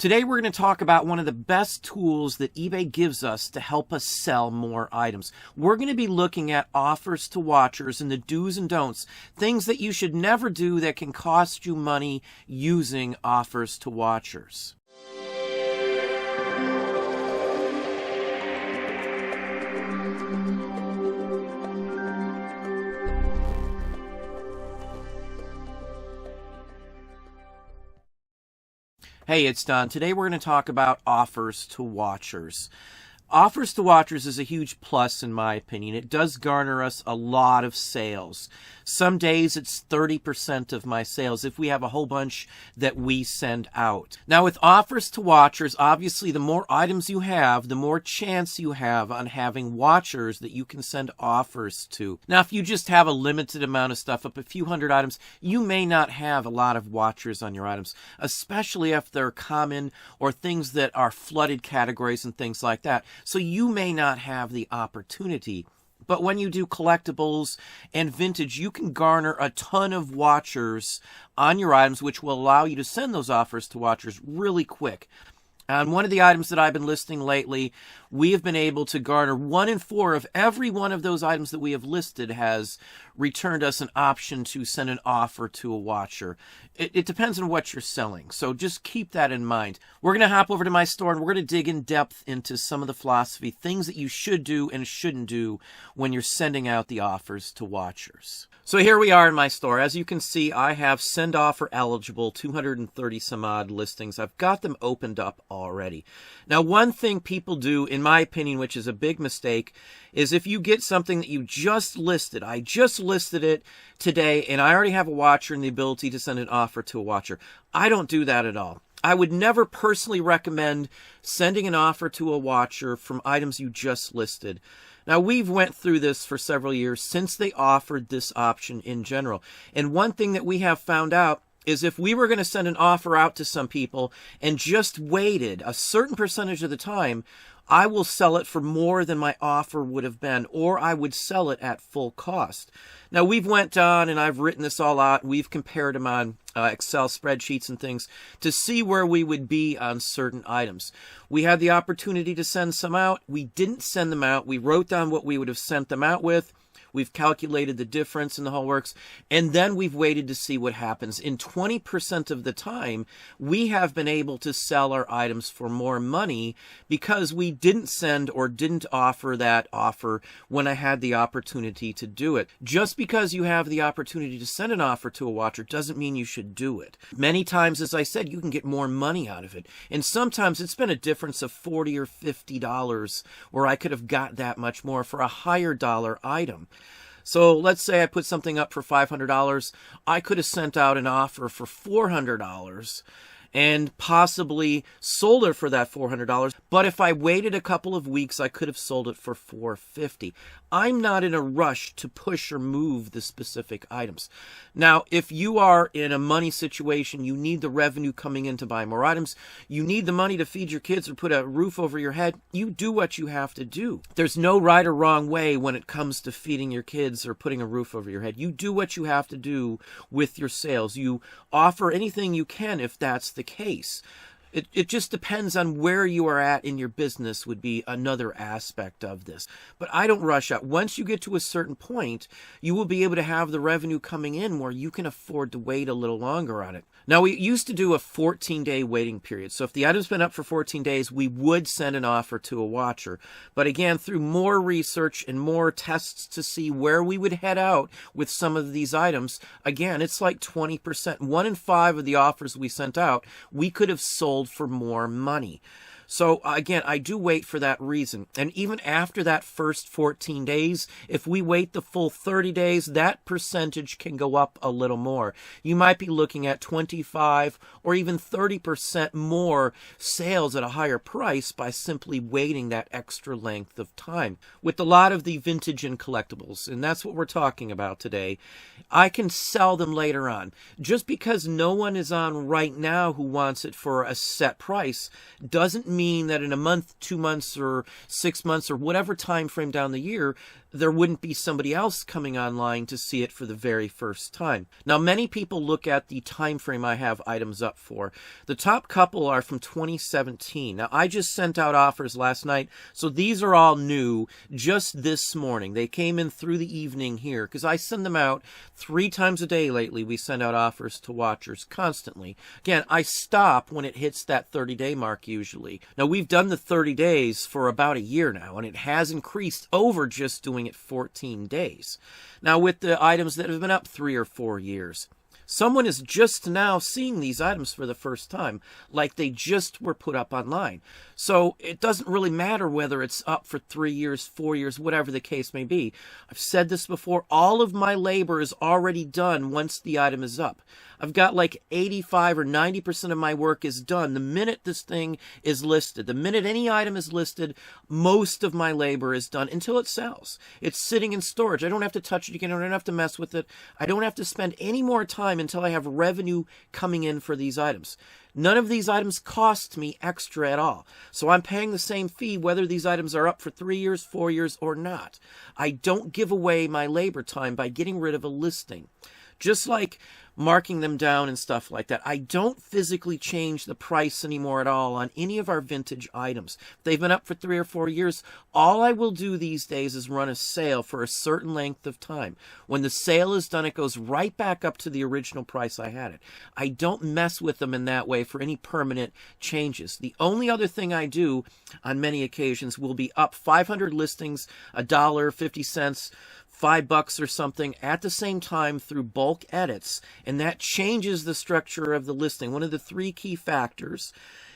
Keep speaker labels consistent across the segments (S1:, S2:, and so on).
S1: Today we're going to talk about one of the best tools that eBay gives us to help us sell more items. We're going to be looking at offers to watchers and the do's and don'ts, things that you should never do that can cost you money using offers to watchers. Hey, it's Don. Today we're going to talk about offers to watchers. Offers to watchers is a huge plus in my opinion. It does garner us a lot of sales. Some days it's 30% of my sales if we have a whole bunch that we send out. Now with offers to watchers, obviously the more items you have, the more chance you have on having watchers that you can send offers to. Now if you just have a limited amount of stuff, up a few hundred items, you may not have a lot of watchers on your items, especially if they're common or things that are flooded categories and things like that. So you may not have the opportunity. But when you do collectibles and vintage, you can garner a ton of watchers on your items, which will allow you to send those offers to watchers really quick. On one of the items that I've been listing lately, we have been able to garner 1 in 4 of every one of those items that we have listed has returned us an option to send an offer to a watcher. It depends on what you're selling, so just keep that in mind. We're going to hop over to my store and we're going to dig in depth into some of the philosophy, things that you should do and shouldn't do when you're sending out the offers to watchers. So here we are in my store. As you can see, I have send offer eligible 230 some odd listings. I've got them opened up already. Now, one thing people do, in my opinion, which is a big mistake, is if you get something that you just listed, I just listed it today and I already have a watcher and the ability to send an offer to a watcher. I don't do that at all. I would never personally recommend sending an offer to a watcher from items you just listed. Now, we've went through this for several years since they offered this option in general. And one thing that we have found out is if we were going to send an offer out to some people and just waited a certain percentage of the time, I will sell it for more than my offer would have been, or I would sell it at full cost. Now, we've went on and I've written this all out. We've compared them on Excel spreadsheets and things to see where we would be on certain items. We had the opportunity to send some out. We didn't send them out. We wrote down what we would have sent them out with. We've calculated the difference in the whole works, and then we've waited to see what happens. In 20% of the time, we have been able to sell our items for more money because we didn't send or didn't offer that offer when I had the opportunity to do it. Just because you have the opportunity to send an offer to a watcher doesn't mean you should do it. Many times, as I said, you can get more money out of it. And sometimes it's been a difference of $40 or $50 where I could have got that much more for a higher dollar item. So let's say I put something up for $500. I could have sent out an offer for $400 and possibly sold it for that $400. But if I waited a couple of weeks, I could have sold it for $450. I'm not in a rush to push or move the specific items. Now, if you are in a money situation, you need the revenue coming in to buy more items, you need the money to feed your kids or put a roof over your head, you do what you have to do. There's no right or wrong way when it comes to feeding your kids or putting a roof over your head. You do what you have to do with your sales. You offer anything you can if that's the case. It just depends on where you are at in your business would be another aspect of this. But I don't rush out. Once you get to a certain point, you will be able to have the revenue coming in where you can afford to wait a little longer on it. Now, we used to do a 14-day waiting period. So if the item's been up for 14 days, we would send an offer to a watcher. But again, through more research and more tests to see where we would head out with some of these items, again, it's like 20%. 1 in 5 of the offers we sent out, we could have sold for more money. So again, I do wait for that reason. And even after that first 14 days, if we wait the full 30 days, that percentage can go up a little more. You might be looking at 25 or even 30% more sales at a higher price by simply waiting that extra length of time. With a lot of the vintage and collectibles, and that's what we're talking about today, I can sell them later on. Just because no one is on right now who wants it for a set price doesn't mean mean that in a month, 2 months, or 6 months, or whatever time frame down the year, there wouldn't be somebody else coming online to see it for the very first time. Now, many people look at the time frame I have items up for. The top couple are from 2017. Now, I just sent out offers last night, so these are all new just this morning. They came in through the evening here, because I send them out 3 times a day lately. We send out offers to watchers constantly. Again, I stop when it hits that 30-day mark usually. Now, we've done the 30 days for about a year now, and it has increased over just doing it 14 days. Now, with the items that have been up 3 or 4 years, someone is just now seeing these items for the first time, like they just were put up online. So it doesn't really matter whether it's up for 3 years, 4 years, whatever the case may be. I've said this before, all of my labor is already done once the item is up. I've got like 85 or 90% of my work is done the minute this thing is listed. The minute any item is listed, most of my labor is done until it sells. It's sitting in storage. I don't have to touch it again. I don't have to mess with it. I don't have to spend any more time until I have revenue coming in for these items. None of these items cost me extra at all. So I'm paying the same fee whether these items are up for 3 years, 4 years, or not. I don't give away my labor time by getting rid of a listing. Just like marking them down and stuff like that. I don't physically change the price anymore at all on any of our vintage items. If they've been up for 3 or 4 years, all I will do these days is run a sale for a certain length of time. When the sale is done, it goes right back up to the original price I had it. I don't mess with them in that way for any permanent changes. The only other thing I do on many occasions will be up 500 listings, $1, 50 cents, $5 or something at the same time through bulk edits, and that changes the structure of the listing. One of the 3 key factors,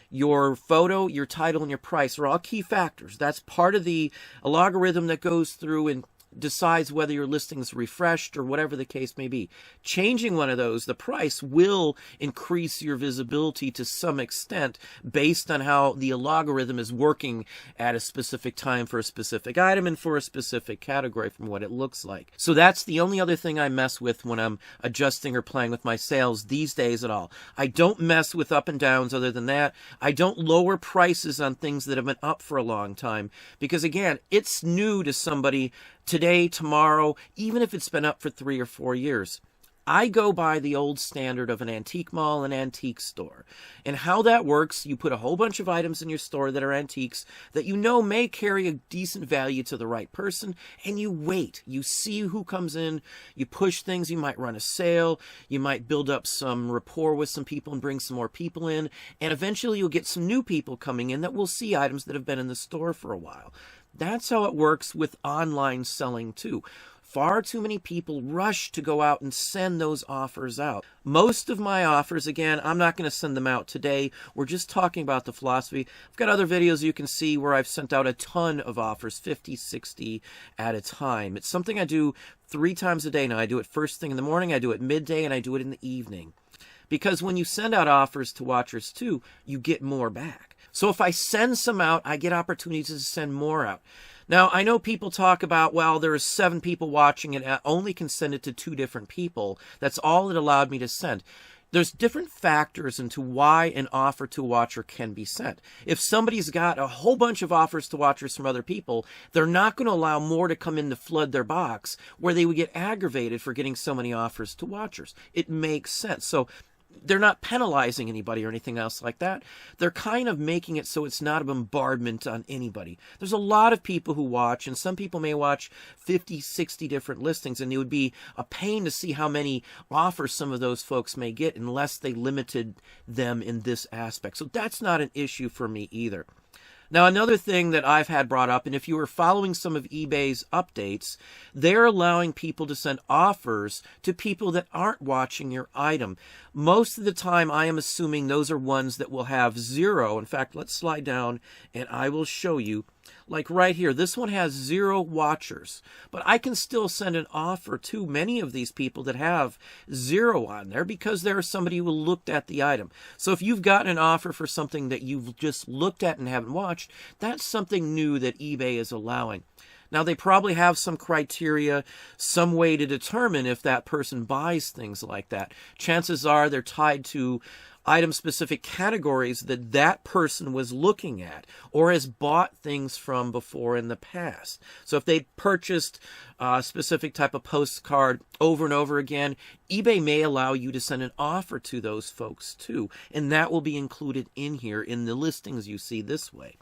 S1: your photo, your title, and your price are all key factors. That's part of the algorithm that goes through and decides whether your listing is refreshed or whatever the case may be. Changing one of those, the price, will increase your visibility to some extent based on how the algorithm is working at a specific time for a specific item and for a specific category from what it looks like. So that's the only other thing I mess with when I'm adjusting or playing with my sales these days at all. I don't mess with up and downs other than that. I don't lower prices on things that have been up for a long time because, again, it's new to somebody today, tomorrow, even if it's been up for 3 or 4 years. I go by the old standard of an antique mall, an antique store. And how that works, you put a whole bunch of items in your store that are antiques that you know may carry a decent value to the right person, and you wait. You see who comes in, you push things, you might run a sale, you might build up some rapport with some people and bring some more people in, and eventually you'll get some new people coming in that will see items that have been in the store for a while. That's how it works with online selling too. Far too many people rush to go out and send those offers out. Most of my offers, again, I'm not going to send them out today. We're just talking about the philosophy. I've got other videos you can see where I've sent out a ton of offers, 50, 60 at a time. It's something I do 3 times a day now. I do it first thing in the morning, I do it midday, and I do it in the evening. Because when you send out offers to watchers too, you get more back. So if I send some out, I get opportunities to send more out. Now, I know people talk about, well, there's 7 people watching and I only can send it to 2 different people. That's all it allowed me to send. There's different factors into why an offer to a watcher can be sent. If somebody's got a whole bunch of offers to watchers from other people, they're not going to allow more to come in to flood their box where they would get aggravated for getting so many offers to watchers. It makes sense. So they're not penalizing anybody or anything else like that. They're kind of making it so it's not a bombardment on anybody. There's a lot of people who watch, and some people may watch 50, 60 different listings, and it would be a pain to see how many offers some of those folks may get unless they limited them in this aspect. So that's not an issue for me either. Now, another thing that I've had brought up, and if you were following some of eBay's updates, they're allowing people to send offers to people that aren't watching your item. Most of the time, I am assuming those are ones that will have 0. In fact, let's slide down and I will show you. Like right here, this one has 0 watchers, but I can still send an offer to many of these people that have 0 on there because there's somebody who looked at the item. So if you've gotten an offer for something that you've just looked at and haven't watched, that's something new that eBay is allowing. Now, they probably have some criteria, some way to determine if that person buys things like that. Chances are they're tied to item-specific categories that that person was looking at or has bought things from before in the past. So if they purchased a specific type of postcard over and over again, eBay may allow you to send an offer to those folks too, and that will be included in here in the listings you see this way.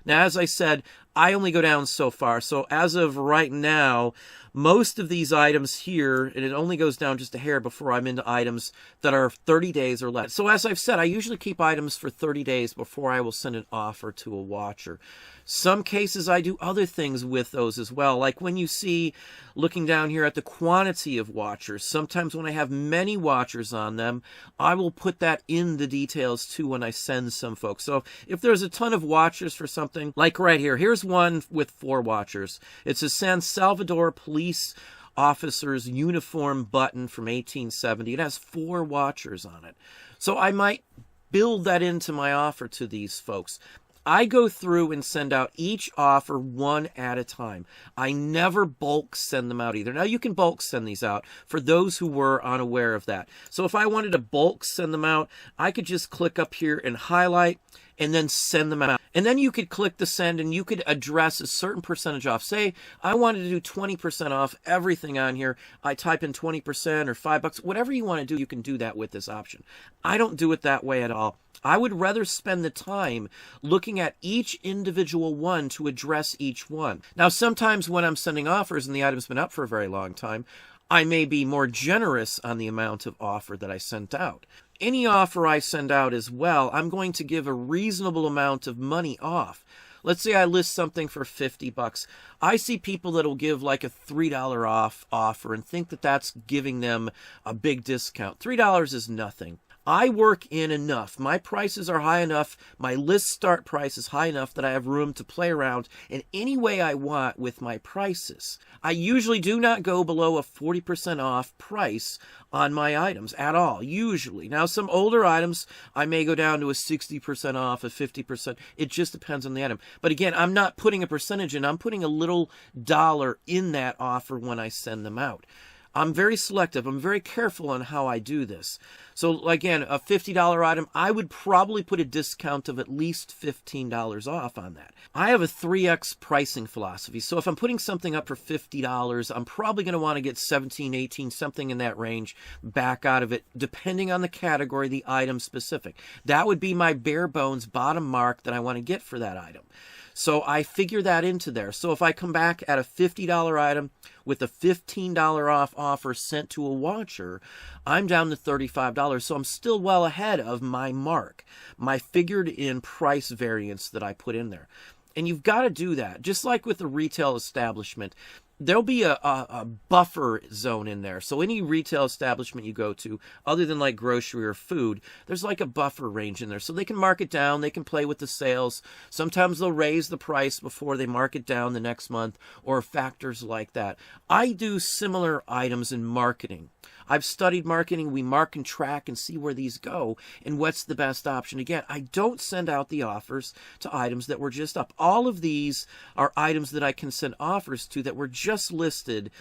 S1: Now, as I said, I only go down so far. So as of right now, most of these items here, and it only goes down just a hair before I'm into items that are 30 days or less. So as I've said, I usually keep items for 30 days before I will send an offer to a watcher. Some cases I do other things with those as well. Like when you see, looking down here at the quantity of watchers, sometimes when I have many watchers on them, I will put that in the details too when I send some folks. So if there's a ton of watchers for something, like right here, here's one with 4 watchers. It's a San Salvador police officer's uniform button from 1870. It has 4 watchers on it. So I might build that into my offer to these folks. I go through and send out each offer one at a time. I never bulk send them out either. Now, you can bulk send these out for those who were unaware of that. So if I wanted to bulk send them out, I could just click up here and highlight and then send them out. And then you could click the send and you could address a certain percentage off. Say I wanted to do 20% off everything on here. I type in 20% or $5, whatever you want to do, you can do that with this option. I don't do it that way at all. I would rather spend the time looking at each individual one to address each one. Now, sometimes when I'm sending offers and the item's been up for a very long time, I may be more generous on the amount of offer that I sent out. Any offer I send out as well, I'm going to give a reasonable amount of money off. Let's say I list something for $50. I see people that'll give like a $3 off offer and think that that's giving them a big discount. $3 is nothing. I work in enough. My prices are high enough. My list start price is high enough that I have room to play around in any way I want with my prices. I usually do not go below a 40% off price on my items at all, usually. Now, some older items, I may go down to a 60% off, a 50%. It just depends on the item. But again, I'm not putting a percentage in. I'm putting a little dollar in that offer when I send them out. I'm very selective. I'm very careful on how I do this. So again, a $50 item, I would probably put a discount of at least $15 off on that. I have a 3x pricing philosophy. So if I'm putting something up for $50, I'm probably going to want to get 17, 18, something in that range back out of it, depending on the category, the item specific. That would be my bare bones bottom mark that I want to get for that item. So I figure that into there. So if I come back at a $50 item with a $15 off offer sent to a watcher, I'm down to $35. So I'm still well ahead of my mark, my figured in price variance that I put in there. And you've got to do that. Just like with a retail establishment, there'll be a buffer zone in there. So any retail establishment you go to, other than like grocery or food, there's like a buffer range in there. So they can mark it down, they can play with the sales. Sometimes they'll raise the price before they mark it down the next month, or factors like that. I do similar items in marketing. I've studied marketing. We mark and track and see where these go and what's the best option. Again, I don't send out the offers to items that were just up. All of these are items that I can send offers to that were just listed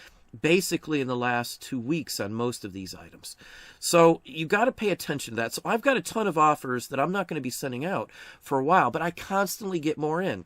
S1: basically in the last 2 weeks on most of these items. So you got to pay attention to that. So I've got a ton of offers that I'm not going to be sending out for a while, but I constantly get more in.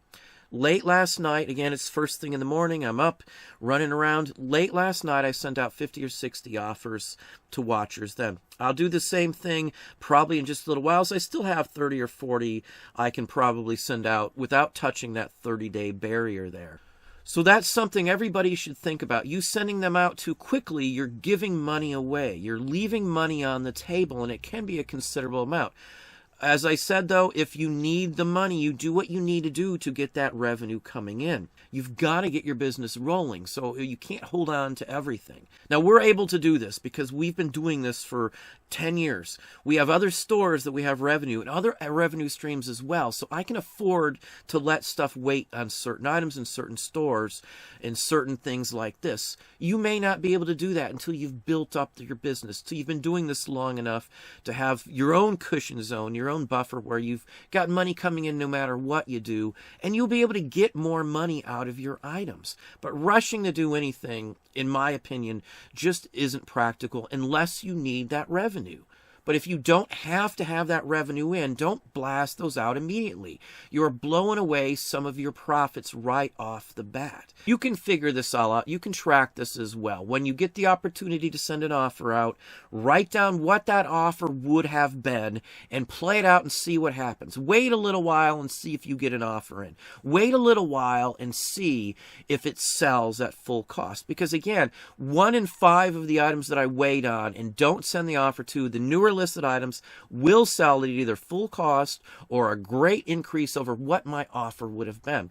S1: Late last night, again, it's first thing in the morning, I'm up, running around. Late last night, I sent out 50 or 60 offers to watchers then. I'll do the same thing probably in just a little while, so I still have 30 or 40 I can probably send out without touching that 30-day barrier there. So that's something everybody should think about. You sending them out too quickly, you're giving money away. You're leaving money on the table, and it can be a considerable amount. As I said, though, if you need the money, you do what you need to do to get that revenue coming in. You've got to get your business rolling, so you can't hold on to everything. Now, we're able to do this because we've been doing this for 10 years. We have other stores that we have revenue and other revenue streams as well, so I can afford to let stuff wait on certain items in certain stores and certain things like this. You may not be able to do that until you've built up your business, until you've been doing this long enough to have your own cushion zone, your own buffer where you've got money coming in no matter what you do, and you'll be able to get more money out of your items. But rushing to do anything, in my opinion, just isn't practical unless you need that revenue. But if you don't have to have that revenue in, don't blast those out immediately. You're blowing away some of your profits right off the bat. You can figure this all out. You can track this as well. When you get the opportunity to send an offer out, write down what that offer would have been and play it out and see what happens. Wait a little while and see if you get an offer in. Wait a little while and see if it sells at full cost. Because again, 1 in 5 of the items that I wait on and don't send the offer to, the newer listed items, will sell at either full cost or a great increase over what my offer would have been.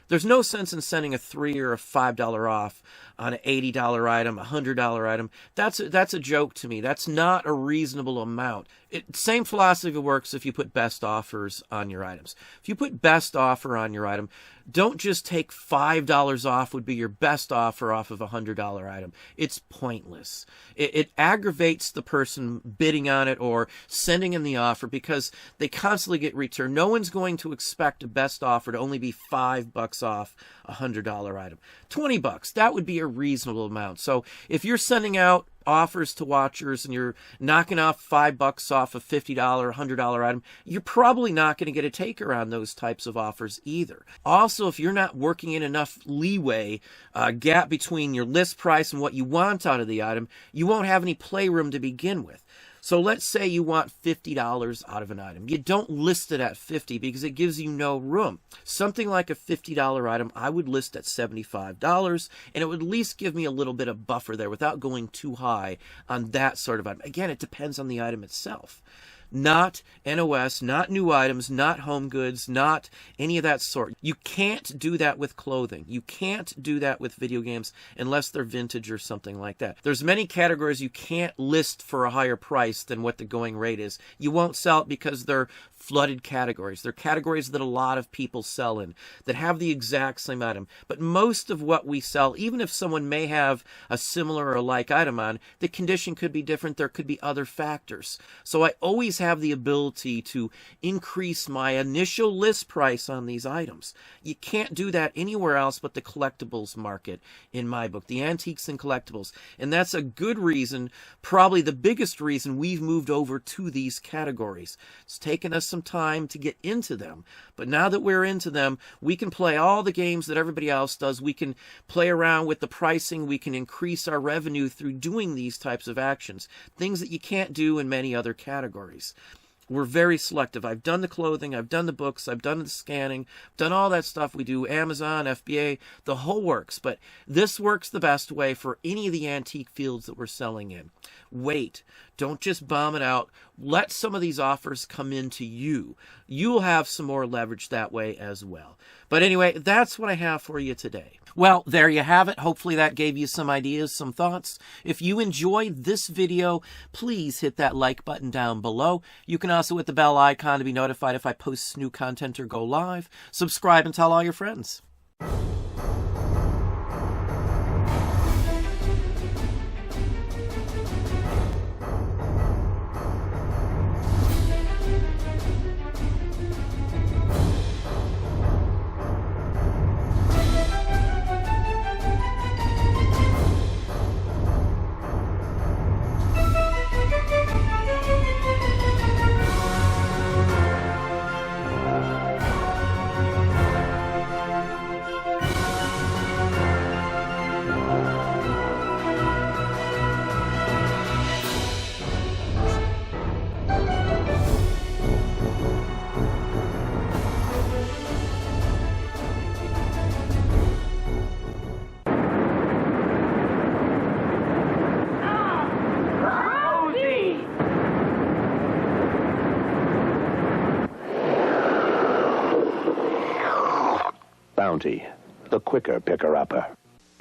S1: There's no sense in sending a $3 or a $5 off on an $80 item, a $100 item. That's a joke to me. That's not a reasonable amount. Same philosophy works if you put best offers on your items. If you put best offer on your item, don't just take $5 off would be your best offer off of a $100 item. It's pointless. It aggravates the person bidding on it or sending in the offer because they constantly get returned. No one's going to expect a best offer to only be $5 off a $100 item. $20, that would be a reasonable amount. So if you're sending out offers to watchers and you're knocking off $5 off a $50, $100 item, you're probably not going to get a taker on those types of offers either. Also, if you're not working in enough leeway, gap between your list price and what you want out of the item, you won't have any playroom to begin with. So let's say you want $50 out of an item. You don't list it at $50 because it gives you no room. Something like a $50 item, I would list at $75, and it would at least give me a little bit of buffer there without going too high on that sort of item. Again, it depends on the item itself. Not NOS, not new items, not home goods, not any of that sort. You can't do that with clothing. You can't do that with video games unless they're vintage or something like that. There's many categories you can't list for a higher price than what the going rate is. You won't sell it because they're flooded categories. They're categories that a lot of people sell in that have the exact same item. But most of what we sell, even if someone may have a similar or like item on, the condition could be different. There could be other factors. So I always have the ability to increase my initial list price on these items. You can't do that anywhere else but the collectibles market in my book, the antiques and collectibles. And that's a good reason, probably the biggest reason we've moved over to these categories. It's taken us some time to get into them, but now that we're into them, we can play all the games that everybody else does. We can play around with the pricing. We can increase our revenue through doing these types of actions, things that you can't do in many other categories. We're very selective. I've done the clothing, I've done the books, I've done the scanning, I've done all that stuff. We do Amazon, FBA, the whole works. But this works the best way for any of the antique fields that we're selling in. Wait. Don't just bomb it out. Let some of these offers come into you. You'll have some more leverage that way as well. But anyway, that's what I have for you today. Well, there you have it. Hopefully that gave you some ideas, some thoughts. If you enjoyed this video, please hit that like button down below. You can also hit the bell icon to be notified if I post new content or go live. Subscribe and tell all your friends.
S2: Bounty, the quicker picker-upper.